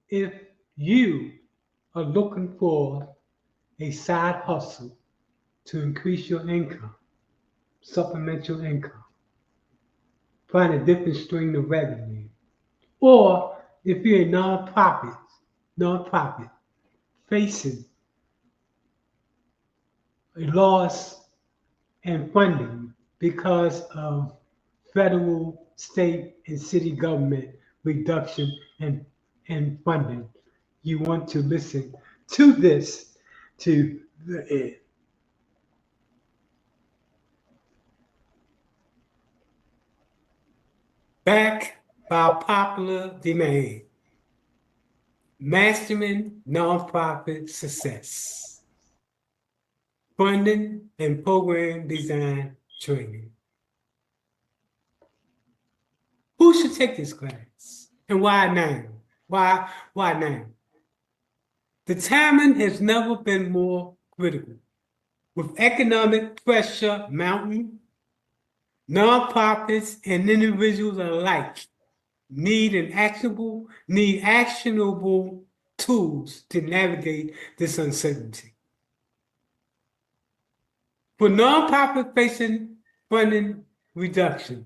If you are looking for a side hustle to increase your income, supplement your income, find a different stream of revenue, or if you're a nonprofit facing a loss in funding because of federal, state, and city government reduction in funding, you want to listen to this to the end. Back by popular demand, mastering nonprofit success, funding and program design training. Who should take this class and why now? Why now? The timing has never been more critical. With economic pressure mounting, nonprofits and individuals alike need actionable tools to navigate this uncertainty. For nonprofit facing funding reduction,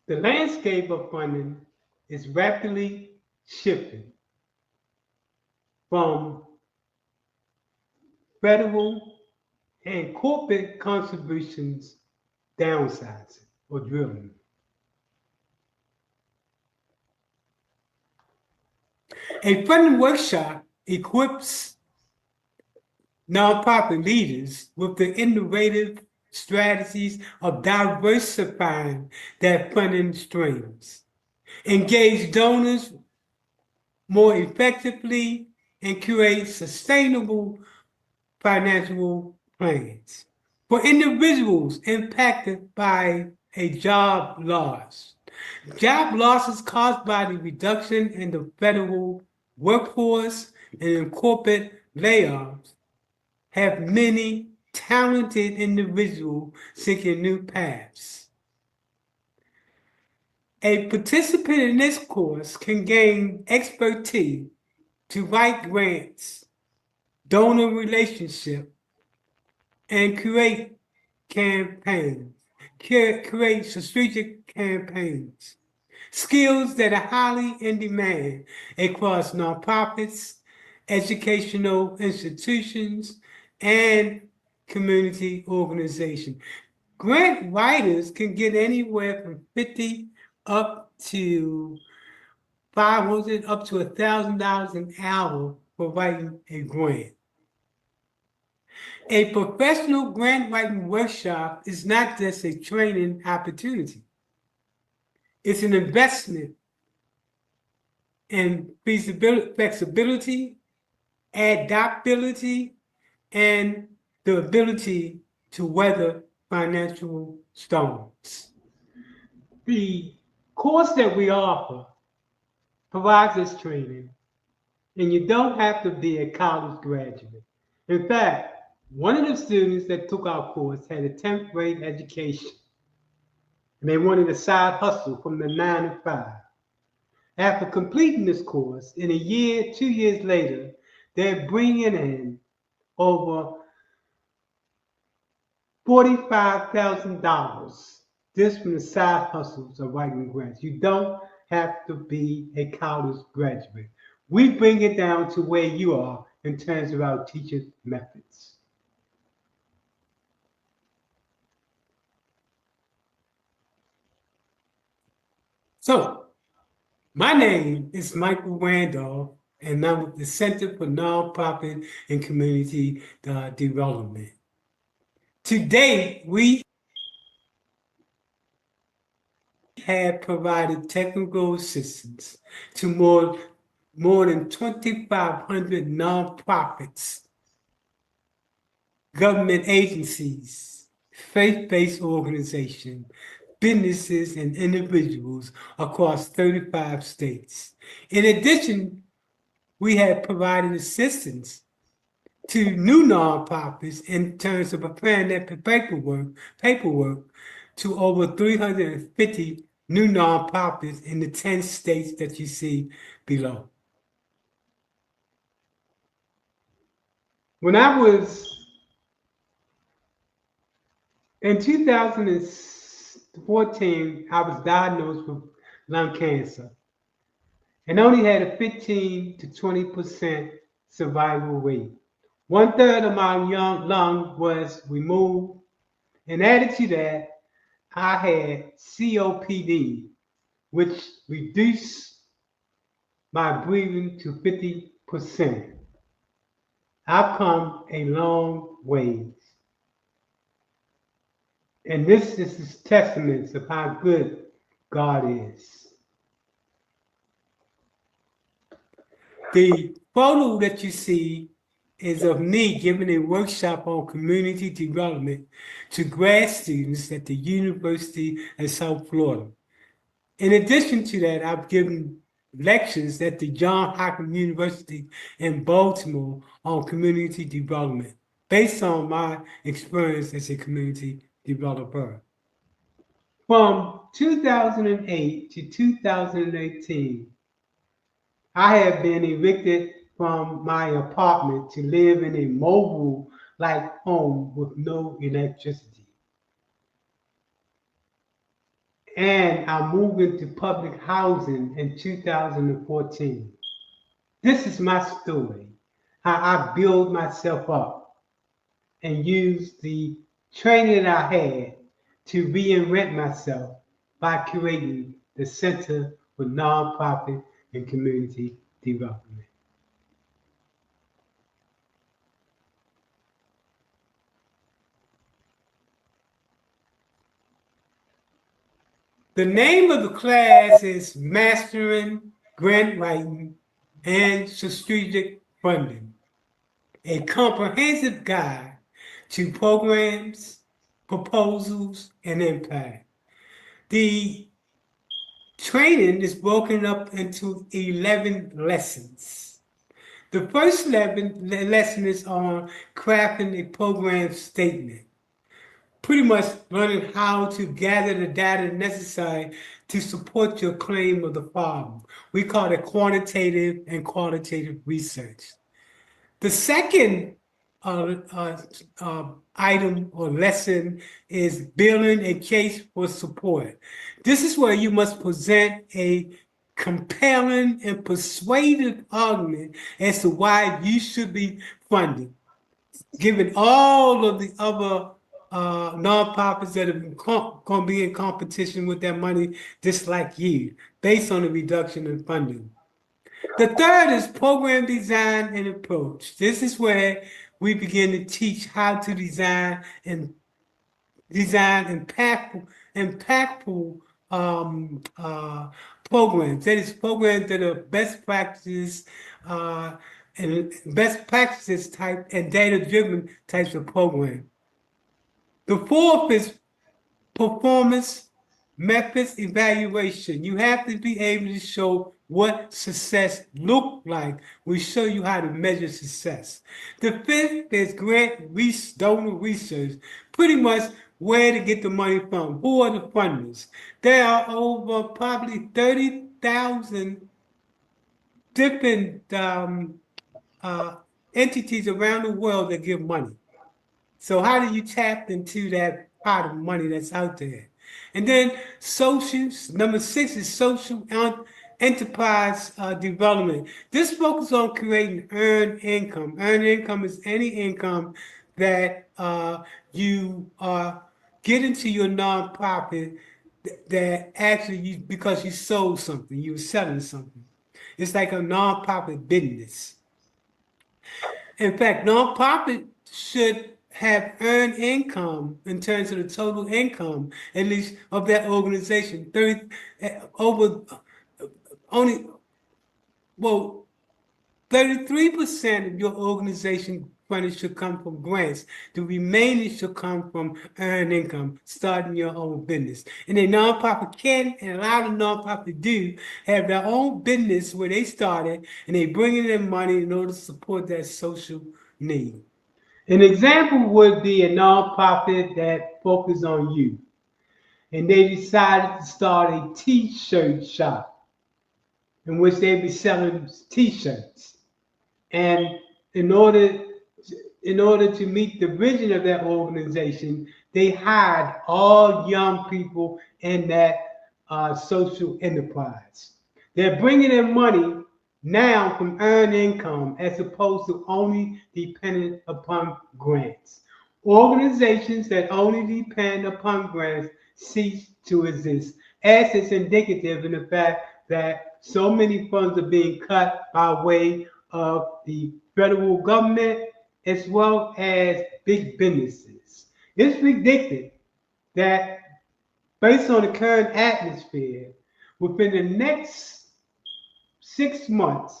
the landscape of funding is rapidly shifting from federal and corporate contributions downsizing or drilling. A funding workshop equips nonprofit leaders with the innovative strategies of diversifying their funding streams, engage donors more effectively, and create sustainable financial plans. For individuals impacted by a job loss caused by the reduction in the federal workforce and in corporate layoffs have many talented individuals seeking new paths. A participant in this course can gain expertise to write grants, donor relationship, and create strategic campaigns. Skills that are highly in demand across nonprofits, educational institutions, and community organizations. Grant writers can get anywhere from 50 up to 500 up to $1,000 an hour for writing a grant. A professional grant writing workshop is not just a training opportunity. It's an investment in flexibility, adaptability, and the ability to weather financial storms. The course that we offer provides this training, and you don't have to be a college graduate. In fact, one of the students that took our course had a 10th grade education, and they wanted a side hustle from the 9 to 5. After completing this course, in a year, 2 years later, they're bringing in over $45,000 just from the side hustles of writing grants. You don't have to be a college graduate. We bring it down to where you are in terms of our teachers' methods. So, my name is Michael Randolph, and I'm with the Center for Nonprofit and Community Development. Today, we have provided technical assistance to more than 2,500 nonprofits, government agencies, faith-based organizations, businesses, and individuals across 35 states. In addition, we have provided assistance to new nonprofits in terms of preparing their paperwork to over 350 new nonprofits in the 10 states that you see below. When I was in 2014, I was diagnosed with lung cancer and only had a 15 to 20% survival rate. One third of my young lung was removed, and added to that, I had COPD, which reduced my breathing to 50%. I've come a long ways. And this is testaments of how good God is. The photo that you see is of me giving a workshop on community development to grad students at the University of South Florida. In addition to that, I've given lectures at the Johns Hopkins University in Baltimore on community development, based on my experience as a community developer. From 2008 to 2018, I have been evicted from my apartment to live in a mobile-like home with no electricity. And I moved into public housing in 2014. This is my story, how I build myself up and use the training that I had to reinvent myself by creating the Center for Nonprofit and Community Development. The name of the class is Mastering Grant Writing and Strategic Funding, a comprehensive guide to programs, proposals, and impact. The training is broken up into 11 lessons. The first lesson is on crafting a program statement, pretty much learning how to gather the data necessary to support your claim of the problem. We call it quantitative and qualitative research. The second item or lesson is building a case for support. This is where you must present a compelling and persuasive argument as to why you should be funded, given all of the other nonprofits that are going to be in competition with their money just like you, based on the reduction in funding. The third is program design and approach. This is where we begin to teach how to design impactful programs. That is, programs that are best practices and best practices type and data-driven types of program. The fourth is performance methods evaluation. You have to be able to show what success look like. We show you how to measure success. The fifth is grant donor research, pretty much where to get the money from, who are the funders. There are over probably 30,000 different entities around the world that give money. So how do you tap into that pot of money that's out there? And then number 6 is social enterprise development. This focuses on creating earned income. Earned income is any income that you get into your nonprofit that actually because you sold something, you were selling something. It's like a nonprofit business. In fact, nonprofit should have earned income in terms of the total income, at least of that organization. 30 over only 33% of your organization funding should come from grants. The remaining should come from earned income, starting your own business. And a nonprofit can, and a lot of nonprofits do, have their own business where they started, and they bring in their money in order to support that social need. An example would be a nonprofit that focuses on youth. and they decided to start a t-shirt shop in which they'd be selling t-shirts. And in order in order to meet the vision of that organization, they hired all young people in that social enterprise. They're bringing in money now from earned income as opposed to only dependent upon grants. Organizations that only depend upon grants cease to exist, as is indicative in the fact that so many funds are being cut by way of the federal government as well as big businesses. It's predicted that based on the current atmosphere, within the next 6 months,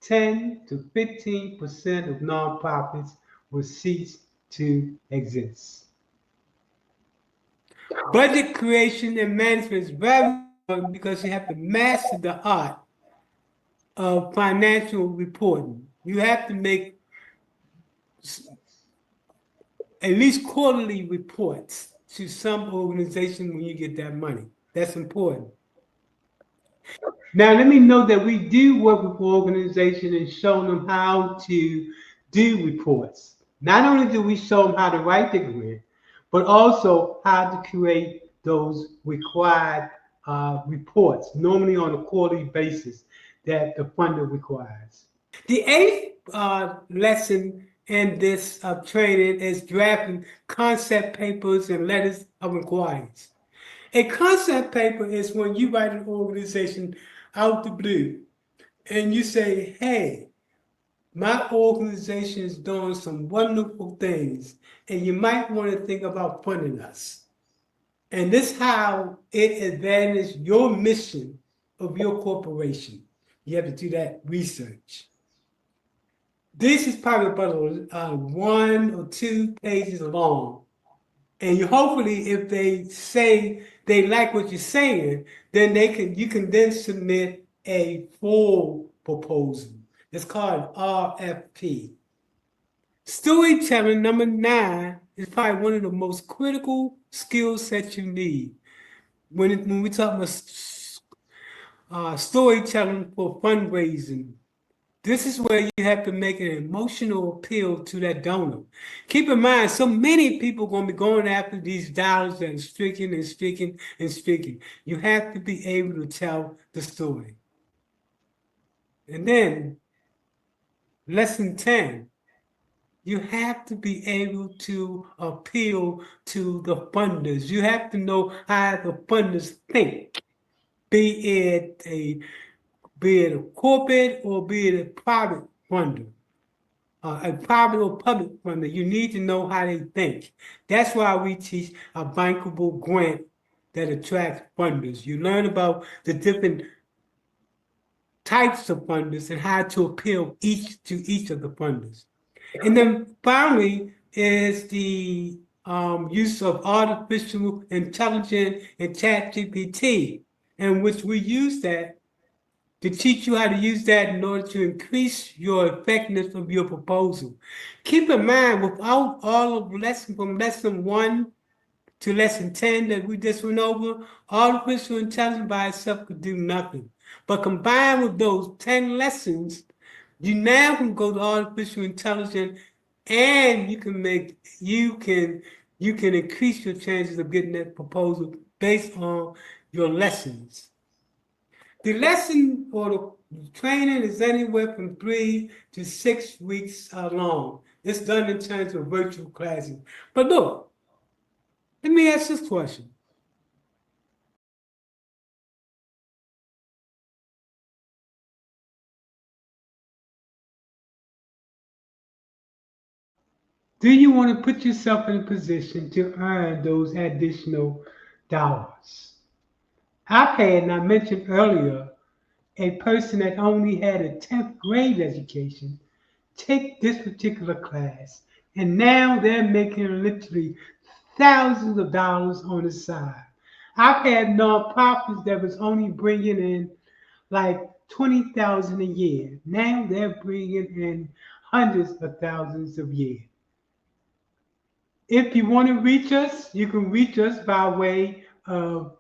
10 to 15% of nonprofits will cease to exist. Budget creation and management is very important because you have to master the art of financial reporting. You have to make at least quarterly reports to some organization when you get that money. That's important. Now, let me know that we do work with organizations and show them how to do reports. Not only do we show them how to write the grant, but also how to create those required reports, normally on a quarterly basis that the funder requires. The eighth lesson in this training is drafting concept papers and letters of inquiries. A concept paper is when you write an organization out the blue and you say, hey, my organization is doing some wonderful things and you might want to think about funding us. And this is how it advances your mission of your corporation. You have to do that research. This is probably about 1 or 2 pages long. And you hopefully, if they say they like what you're saying, then you can then submit a full proposal. It's called RFP. Storytelling, number 9, is probably one of the most critical skill sets you need when we talk about storytelling for fundraising. This is where you have to make an emotional appeal to that donor. Keep in mind, so many people are going to be going after these dollars that are stricken and stricken and stricken. You have to be able to tell the story. And then, lesson 10, you have to be able to appeal to the funders. You have to know how the funders think, be it a corporate or be it a private funder. A private or public funder, you need to know how they think. That's why we teach a bankable grant that attracts funders. You learn about the different types of funders and how to appeal to each of the funders. And then finally is the use of artificial intelligence and ChatGPT, in which we use that to teach you how to use that in order to increase your effectiveness of your proposal. Keep in mind, without all of from lesson 1 to lesson 10 that we just went over, artificial intelligence by itself could do nothing. But combined with those 10 lessons, you now can go to artificial intelligence and you can increase your chances of getting that proposal based on your lessons. The lesson or the training is anywhere from 3 to 6 weeks long. It's done in terms of virtual classes. But look, let me ask this question. Do you want to put yourself in a position to earn those additional dollars? I've had, and I mentioned earlier, a person that only had a 10th grade education take this particular class, and now they're making literally thousands of dollars on the side. I've had nonprofits that was only bringing in like 20,000 a year. Now they're bringing in hundreds of thousands a year. If you want to reach us, you can reach us by way of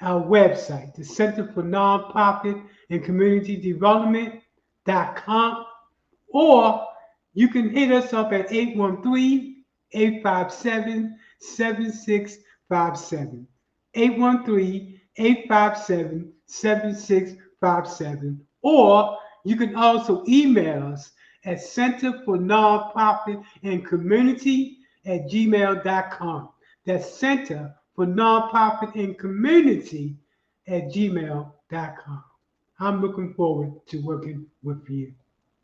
our website, the Center for Nonprofit and Community Development.com, or you can hit us up at 813-857-7657. 813-857-7657. Or you can also email us at Center for Nonprofit and Community at gmail.com. That's Center for Nonprofit and Community at gmail.com. I'm looking forward to working with you.